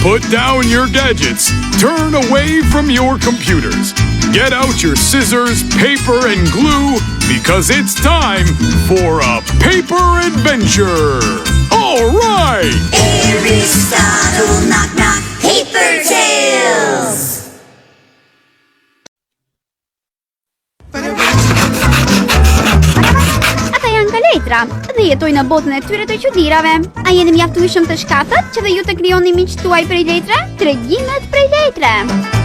Put down your gadgets. Turn away from your computers. Get out your scissors, paper, and glue because it's time for a paper adventure. All right! Aristotle, knock knock, paper tales! Letra. Dhe jetoj në botën e tyre të çuditërave. A jeni mjaftueshëm të shkatët që dhe ju të krijoni miq tuaj prej letre? Tregimet prej letre.